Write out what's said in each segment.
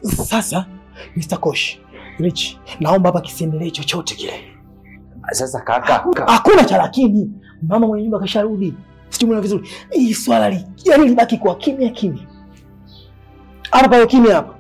Sasa Mr. Kosh, Rich, naomba hapa kisiendelee chochote kile. Sasa kaka, hakuna cha lakini. Mama mwenye nyumba kasharudi. Sijui vizuri. Hii swala yani libaki kwa kimya kimya. Hapa pa kimya hapa.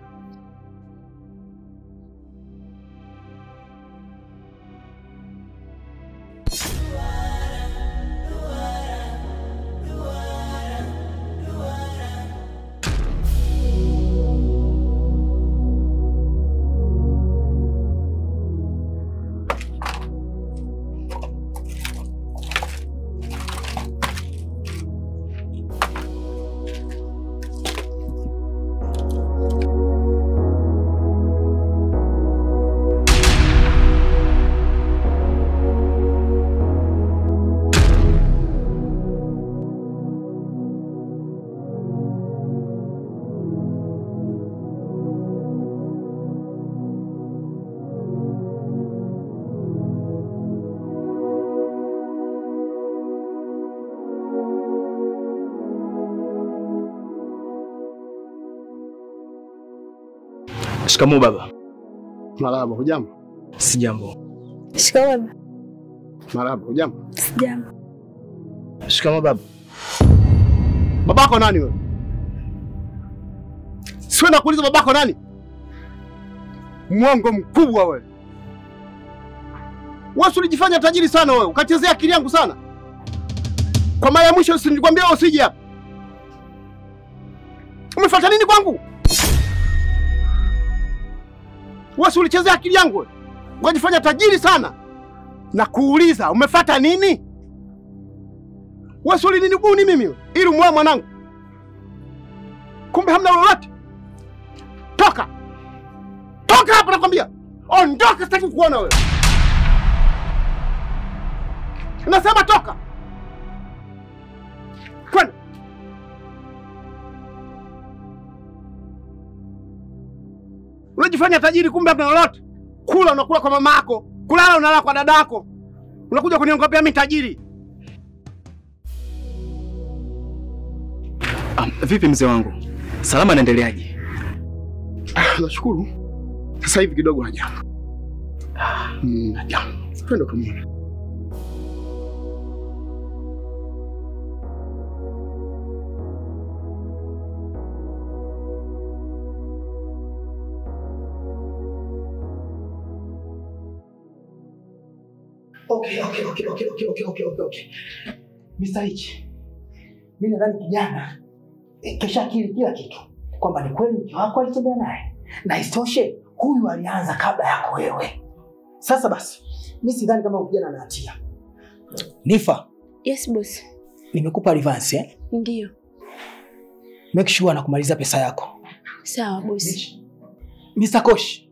Shikamoo baba. Marahaba, hujambo? Sijambo. Shikamoo baba. Marahaba, hujambo? Sijambo. Shikamoo baba. Babako nani wewe? Sio nakuuliza babako nani? Mwongo mkubwa wewe. Wewe ulijifanya tajiri sana wewe, ukachezea akili yangu sana. Kwa mara ya mwisho usinikwambia usije hapa. Umefuata nini kwangu? Wewe ulichezea akili yangu wewe. Ukajifanya tajiri sana. Na kuuliza umefuata nini? Wewe ulinibuni mimi ili umwoe mwanangu. Kumbe hamna lolote. Toka. Toka hapa nakwambia. Ondoka, sitaki kukuona wewe. Nasema toka. Kwenda. Unajifanya tajiri kumbe hamna lolote. Kula unakula kwa mama yako, kulala unalala kwa dadako. Unakuja kuniongopea mimi tajiri. Vipi mzee wangu? Salama, anaendeleaje? Nashukuru. Sasa hivi kidogo haja. Haja. Twende kwa mwana. Okay. Mr. Rich. Mimi nadhani kijana kesha akili kila kitu. Kwamba ni kweli mke wako alitembea naye. Na isitoshe huyu alianza kabla yako wewe. Sasa basi, mimi sidhani kama kijana ana hatia. Nifa. Yes boss. Nimekupa advance Ndio. Make sure anakumaliza pesa yako. Sawa boss. Mr. Kosh.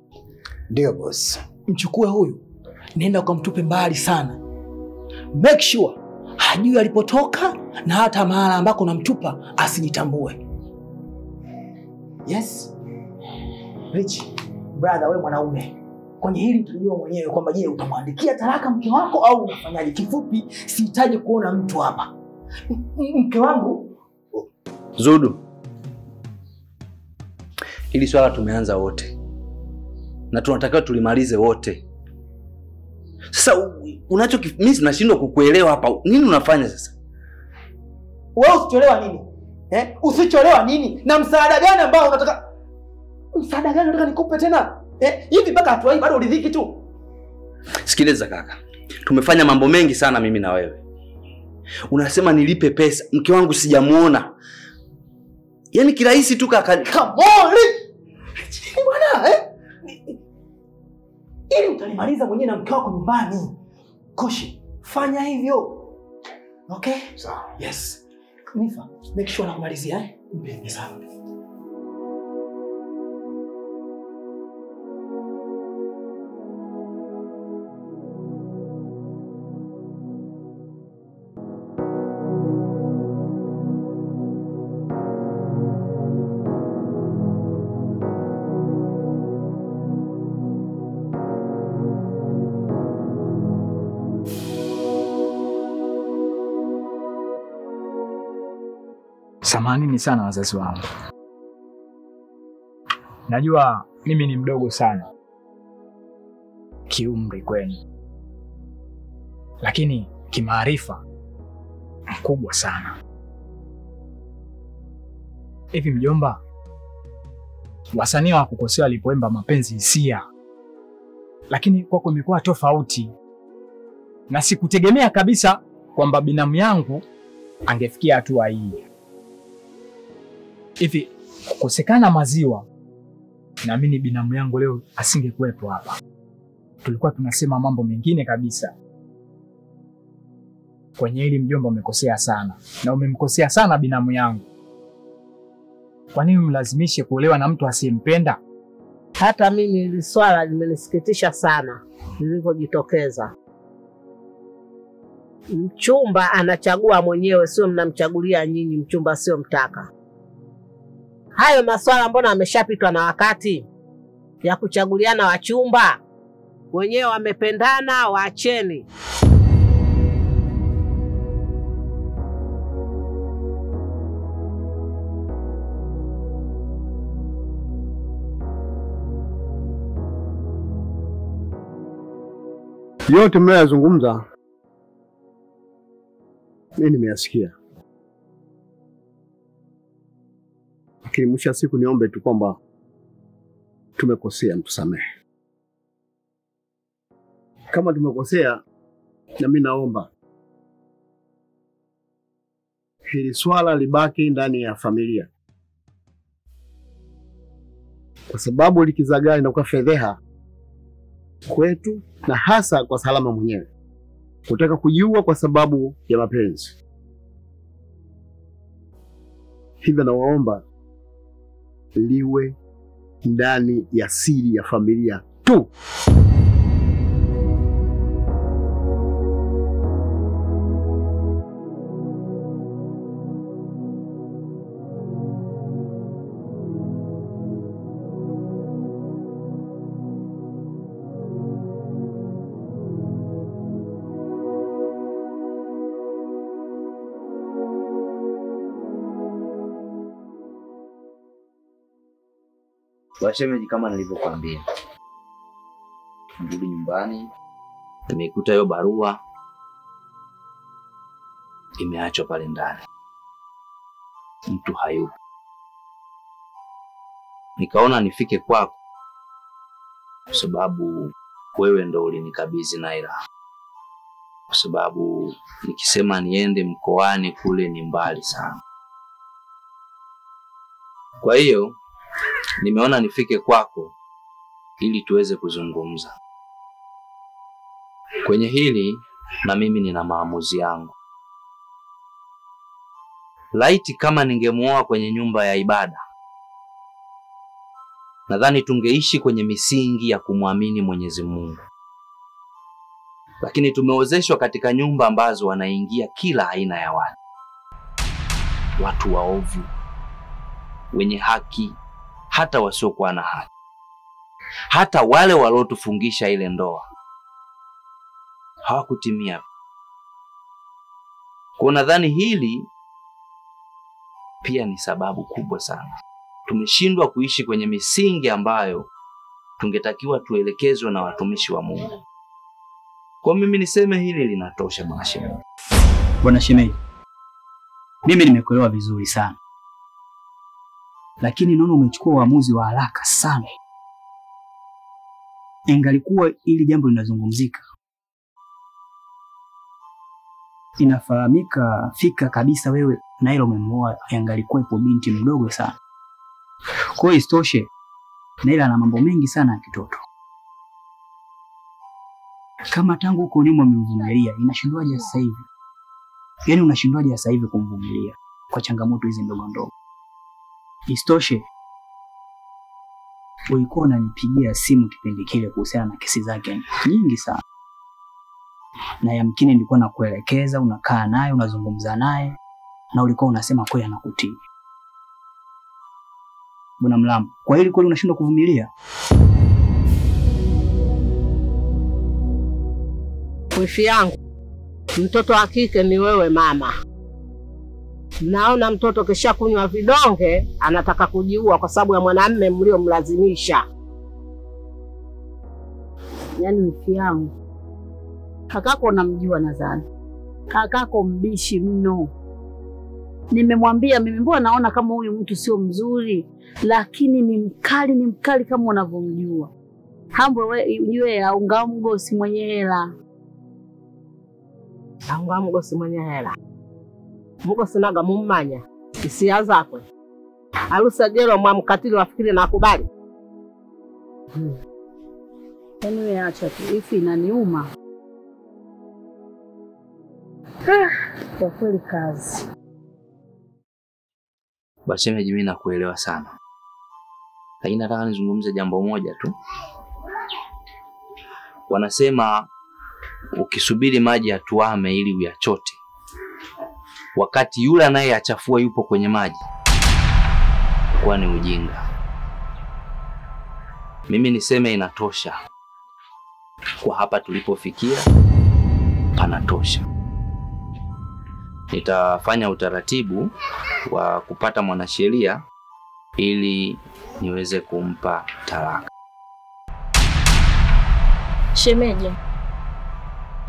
Ndio boss. Mchukue huyu. Nenda ukamtupe mbali sana. Make sure hajui alipotoka na hata mahala ambako unamtupa asijitambue. Yes. Rich, brother, wewe mwanaume. Kwenye hili tulijua mwenyewe kwamba je, utamwandikia talaka mke wako au unafanyaje? Kifupi, sihitaji kuona mtu hapa. Mke wangu Zudu. Hili swala tumeanza wote. Na tunatakiwa tulimalize wote. Sasa mimi nashindwa kukuelewa hapa. Nini unafanya sasa? Wewe usicholewa nini? Usicholewa nini? Na msaada gani ambao unataka? Msaada gani unataka nikupe tena? Hivi mpaka hatua hii bado uridhiki tu? Sikiliza kaka. Tumefanya mambo mengi sana mimi na wewe. Unasema nilipe pesa, mke wangu sijamuona. Yaani kirahisi tu kaka. Come on. Bwana, ili utalimaliza mwenyewe na mke wako nyumbani. Koshi, fanya hivyo. Okay? Sawa. Yes. Nifa, make sure nakumalizia Mpe sawa. Samahani sana wazazi wangu. Najua mimi ni mdogo sana kiumri kwenu, lakini kimaarifa mkubwa sana. Hivi mjomba, wasanii wa kukosea walipoimba mapenzi hisia, lakini kwako imekuwa tofauti, na sikutegemea kabisa kwamba binamu yangu angefikia hatua hii. Hivi kukosekana maziwa, naamini binamu yangu leo asingekuwepo hapa. Tulikuwa tunasema mambo mengine kabisa. Kwenye hili mjomba umekosea sana, na umemkosea sana binamu yangu. Kwa nini mlazimishe kuolewa na mtu asiyempenda? Hata mimi hili swala limenisikitisha sana lilivyojitokeza. Mchumba anachagua mwenyewe, sio mnamchagulia nyinyi. Mchumba sio mtaka. Hayo maswala mbona ameshapitwa na wakati ya kuchaguliana wachumba? Wenyewe wamependana, waacheni. Yote mnayozungumza mimi nimeyasikia, lakini mwisho wa siku niombe tu kwamba tumekosea, mtusamehe. Kama tumekosea, na mimi naomba hili swala libaki ndani ya familia, kwa sababu likizagaa inakuwa fedheha kwetu na hasa kwa Salama mwenyewe kutaka kujiua kwa sababu ya mapenzi. Hivyo nawaomba liwe ndani ya siri ya familia tu. Washemeji, kama nilivyokuambia, nirudi nyumbani, nimekuta hiyo barua imeachwa pale ndani, mtu hayupo. Nikaona nifike kwako kwa sababu wewe ndo ulinikabidhi Naila, kwa sababu nikisema niende mkoani kule ni mbali sana. Kwa hiyo nimeona nifike kwako ili tuweze kuzungumza kwenye hili, na mimi nina maamuzi yangu. Laiti kama ningemuoa kwenye nyumba ya ibada, nadhani tungeishi kwenye misingi ya kumwamini Mwenyezi Mungu. Lakini tumeozeshwa katika nyumba ambazo wanaingia kila aina ya watu waovu, wenye haki, hata wasiokuwa na haki, hata wale waliotufungisha ile ndoa hawakutimia. Kwa nadhani hili pia ni sababu kubwa sana. Tumeshindwa kuishi kwenye misingi ambayo tungetakiwa tuelekezwe na watumishi wa Mungu. Kwa mimi niseme hili linatosha, Bwana Shemeji. Bwana Shemeji, mimi nimekuelewa vizuri sana, lakini naona umechukua uamuzi wa haraka sana. Ingalikuwa ili jambo linazungumzika, inafahamika fika kabisa wewe Naila umemwoa, ingalikuwepo binti mdogo sana. Kwa hiyo isitoshe, Naila ana mambo mengi sana ya kitoto. Kama tangu huko nyuma umemvumilia, inashindwaje sasa hivi? Yaani unashindwaje sasa hivi kumvumilia kwa changamoto hizi ndogo ndogo? Isitoshe, ulikuwa unanipigia simu kipindi kile kuhusiana na kesi zake nyingi sana, na yamkini nilikuwa nakuelekeza, unakaa naye, unazungumza naye, na ulikuwa unasema kweli anakutii. Bwana Mlambo, kwa hili kweli unashindwa kuvumilia? Wifi yangu, mtoto wa kike ni wewe mama. Naona mtoto kisha kunywa vidonge anataka kujiua kwa sababu ya mwanamume mliomlazimisha. Yaani mfi yangu, kakako unamjua nadhani. Kakako mbishi mno. Nimemwambia mimi, mbona naona kama huyu mtu sio mzuri, lakini ni mkali kama unavyomjua. Hambo wewe aunga mgosi mwenye hela. Aunga mgosi mwenye hela. Mgosi naga mummanya. Hisia zako. Alusa jero mwamkatili wafikiri na kubali. Yaani wewe acha tu, hivi inaniuma. Kwa kweli kazi. Basi mimi nakuelewa sana. Lakini nataka nizungumze jambo moja tu. Wanasema ukisubiri maji yatuame ili uyachote, wakati yule anayeachafua yupo kwenye maji, kwa ni ujinga. Mimi niseme inatosha. Kwa hapa tulipofikia panatosha. Nitafanya utaratibu wa kupata mwanasheria ili niweze kumpa talaka. Shemeji,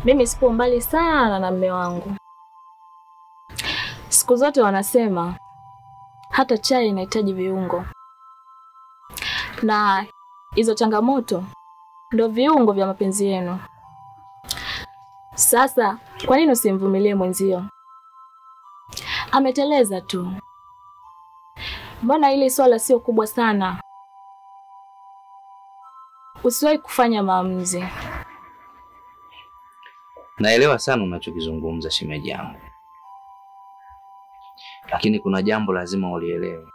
mimi sipo mbali sana na mume wangu. Siku zote wanasema hata chai inahitaji viungo. Na hizo changamoto ndio viungo vya mapenzi yenu. Sasa, kwa nini usimvumilie mwenzio? Ameteleza tu. Mbona hili swala sio kubwa sana? Usiwahi kufanya maamuzi. Naelewa sana unachokizungumza shemeji yangu. Lakini kuna jambo lazima ulielewe.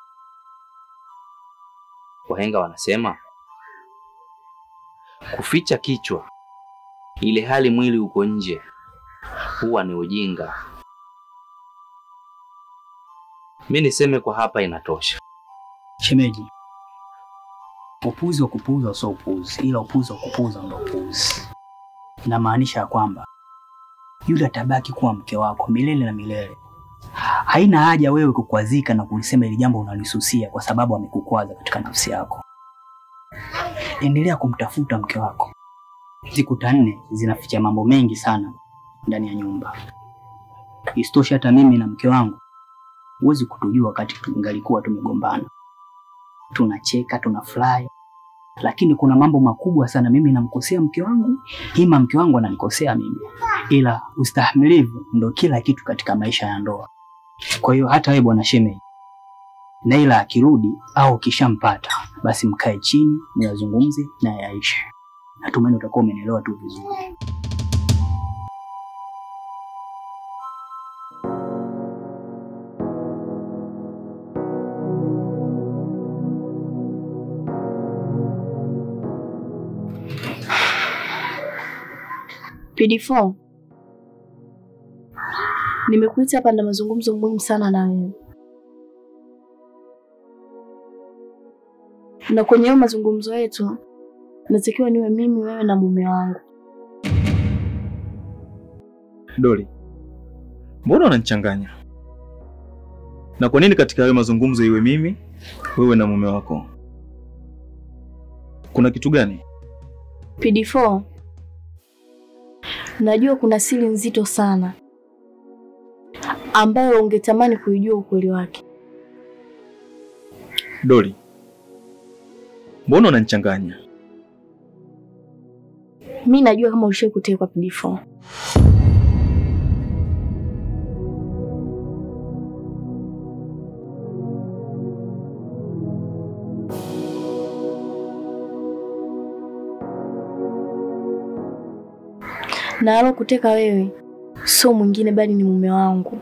Wahenga wanasema kuficha kichwa ile hali mwili uko nje huwa ni ujinga. Mimi niseme kwa hapa inatosha. Shemeji, upuzi wa kupuuza sio upuzi, ila upuzi wa kupuuza ndio upuzi. Inamaanisha kwamba yule atabaki kuwa mke wako milele na milele. Haina haja wewe kukwazika na kulisema ile jambo unalisusia kwa sababu amekukwaza katika nafsi yako. Endelea kumtafuta mke wako. Siku 4 zinaficha mambo mengi sana ndani ya nyumba. Isitoshe hata mimi na mke wangu huwezi kutujua wakati tungalikuwa tumegombana. Tunacheka, tunafurahi. Lakini kuna mambo makubwa sana mimi namkosea mke wangu, hima mke wangu ananikosea mimi. Ila ustahimilivu ndio kila kitu katika maisha ya ndoa. Kwa hiyo hata wewe bwana shemeji, Naila akirudi au kishampata, basi mkae chini, mnazungumze na yaishe. Natumaini utakuwa umenielewa tu vizuri. PD4. Nimekuita hapa na mazungumzo muhimu sana na wewe. Na kwenye hayo mazungumzo yetu natakiwa niwe mimi, wewe na mume wangu. Doli, mbona unanichanganya? Na kwa nini katika hayo mazungumzo iwe mimi, wewe na mume wako? Kuna kitu gani? PD4. Najua kuna siri nzito sana ambayo ungetamani kuijua ukweli wake. Doli, mbona unanichanganya? Mimi najua kama ulishakutekwa PD4. Na alokuteka wewe sio mwingine bali ni mume wangu.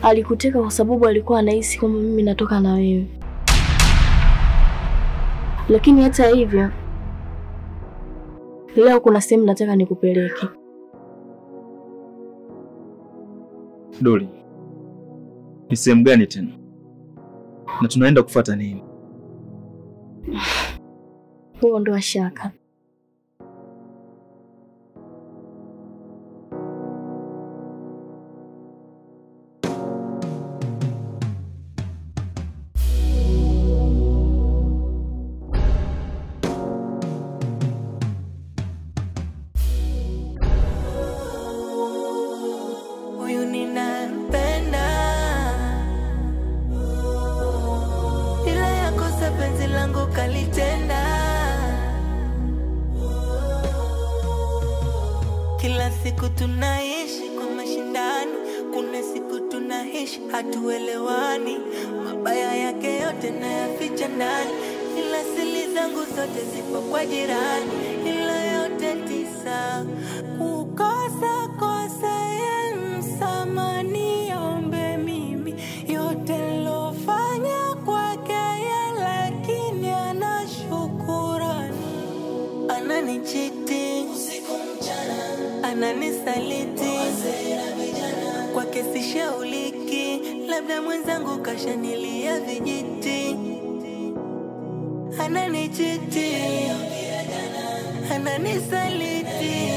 Alikuteka kwa sababu alikuwa anahisi kwamba mimi natoka na wewe. Lakini hata hivyo, leo kuna sehemu nataka nikupeleke. Doli, ni sehemu gani tena? Na tunaenda kufuata nini? Huo ndo shaka. Kila siku tunaishi kwa mashindano, kuna siku tunaishi hatuelewani. Mabaya yake yote nayaficha ndani, ila siri zangu zote zipo kwa jirani. Ila yote tisa kukosa kosa ya msamani, ombe mimi yote nilofanya kwake yeye, lakini ana shukurani. Ananichiti usiku mchana, ananisaliti kwa kesi shauliki, labda mwenzangu kashanilia vijiti. Ananichiti, ananisaliti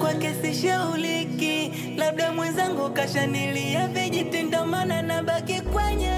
kwa kesi shauliki, labda mwenzangu kashanilia vijiti. Ndo maana nabaki kwenye